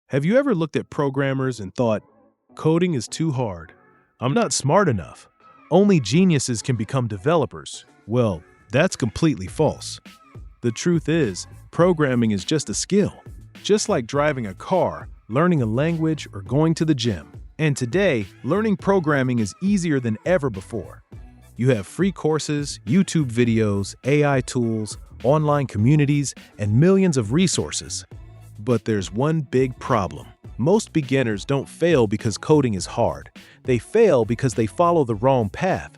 Have you ever looked at programmers and thought, coding is too hard? I'm not smart enough. Only geniuses can become developers. Well, that's completely false. The truth is, programming is just a skill. Just like driving a car, learning a language, or going to the gym. And today, learning programming is easier than ever before. You have free courses, YouTube videos, AI tools, online communities, and millions of resources. But there's one big problem. Most beginners don't fail because coding is hard. They fail because they follow the wrong path.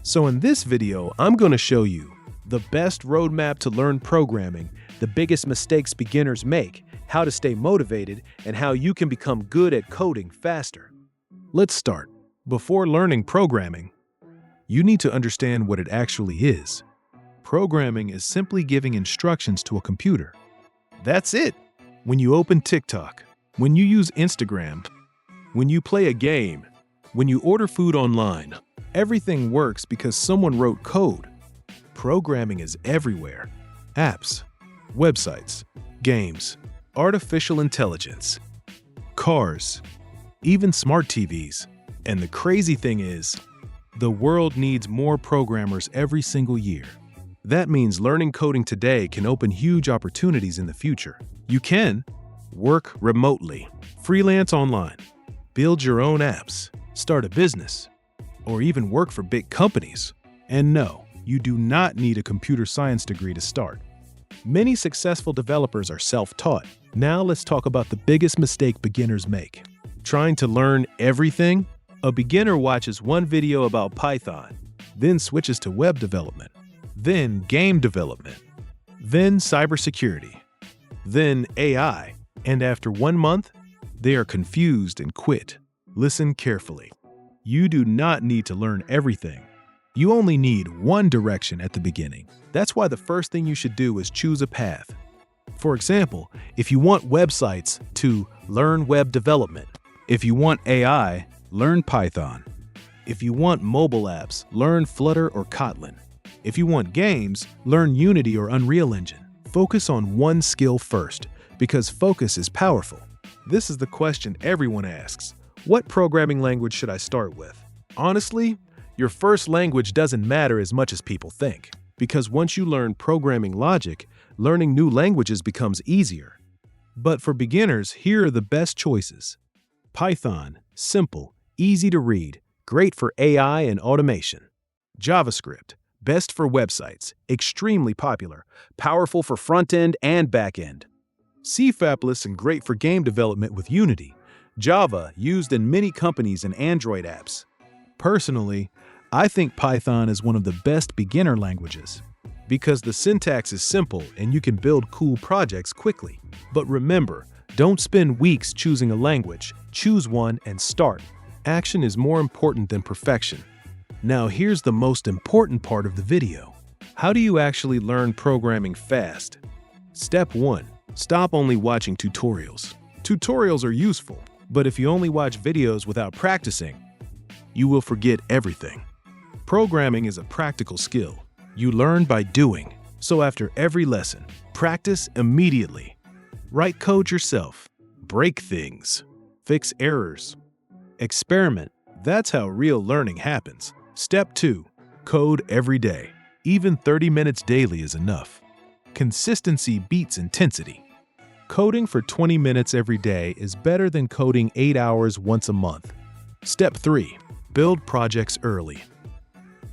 So in this video, I'm going to show you the best roadmap to learn programming, the biggest mistakes beginners make, how to stay motivated, and how you can become good at coding faster. Let's start. Before learning programming, you need to understand what it actually is. Programming is simply giving instructions to a computer. That's it. When you open TikTok, when you use Instagram, when you play a game, when you order food online, everything works because someone wrote code. Programming is everywhere. Apps, websites, games, artificial intelligence, cars, even smart TVs. And the crazy thing is, the world needs more programmers every single year. That means learning coding today can open huge opportunities in the future. You can work remotely, freelance online, build your own apps, start a business, or even work for big companies. And no, you do not need a computer science degree to start. Many successful developers are self-taught. Now let's talk about the biggest mistake beginners make. Trying to learn everything? A beginner watches one video about Python, then switches to web development, then game development, then cybersecurity, then AI, and after 1 month, they are confused and quit. Listen carefully. You do not need to learn everything. You only need one direction at the beginning. That's why the first thing you should do is choose a path. For example, if you want websites, to learn web development. If you want AI, learn Python. If you want mobile apps, learn Flutter or Kotlin. If you want games, learn Unity or Unreal Engine. Focus on one skill first, because focus is powerful. This is the question everyone asks. What programming language should I start with? Honestly, your first language doesn't matter as much as people think, because once you learn programming logic, learning new languages becomes easier. But for beginners, here are the best choices. Python, simple, easy to read, great for AI and automation. JavaScript, best for websites, extremely popular, powerful for front-end and back-end. C#, and great for game development with Unity. Java, used in many companies and Android apps. Personally, I think Python is one of the best beginner languages because the syntax is simple and you can build cool projects quickly. But remember, don't spend weeks choosing a language. Choose one and start. Action is more important than perfection. Now here's the most important part of the video. How do you actually learn programming fast? Step 1. Stop only watching tutorials. Tutorials are useful, but if you only watch videos without practicing, you will forget everything. Programming is a practical skill. You learn by doing. So after every lesson, practice immediately. Write code yourself. Break things. Fix errors. Experiment. That's how real learning happens. Step 2. Code every day. Even 30 minutes daily is enough. Consistency beats intensity. Coding for 20 minutes every day is better than coding 8 hours once a month. Step 3. Build projects early.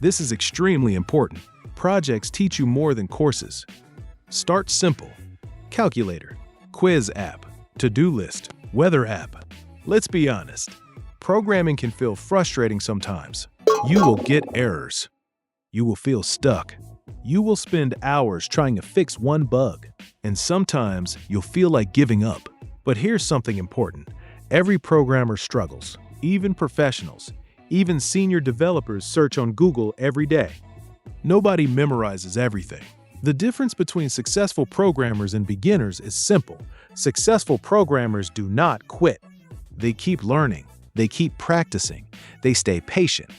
This is extremely important. Projects teach you more than courses. Start simple. Calculator, quiz app, to-do list, weather app. Let's be honest. Programming can feel frustrating sometimes. You will get errors. You will feel stuck. You will spend hours trying to fix one bug. And sometimes you'll feel like giving up. But here's something important. Every programmer struggles. Even professionals, even senior developers search on Google every day. Nobody memorizes everything. The difference between successful programmers and beginners is simple. Successful programmers do not quit. They keep learning. They keep practicing. They stay patient.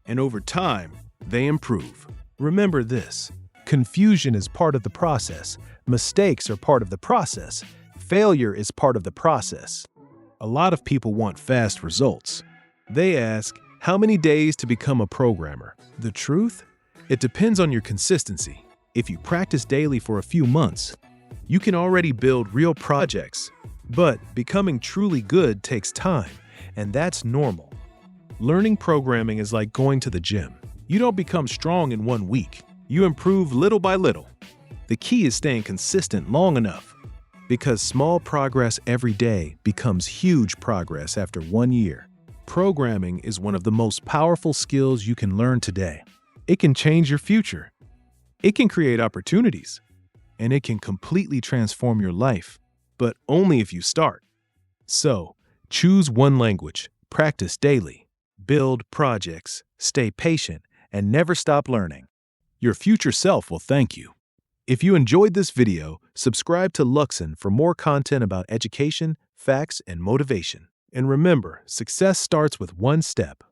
And over time, they improve. Remember this. Confusion is part of the process. Mistakes are part of the process. Failure is part of the process. A lot of people want fast results. They ask, how many days to become a programmer? The truth? It depends on your consistency. If you practice daily for a few months, you can already build real projects. But becoming truly good takes time, and that's normal. Learning programming is like going to the gym. You don't become strong in 1 week. You improve little by little. The key is staying consistent long enough, because small progress every day becomes huge progress after 1 year. Programming is one of the most powerful skills you can learn today. It can change your future. It can create opportunities. And it can completely transform your life, but only if you start. So, choose one language, practice daily, build projects, stay patient, and never stop learning. Your future self will thank you. If you enjoyed this video, subscribe to Luxon for more content about education, facts, and motivation. And remember, success starts with one step.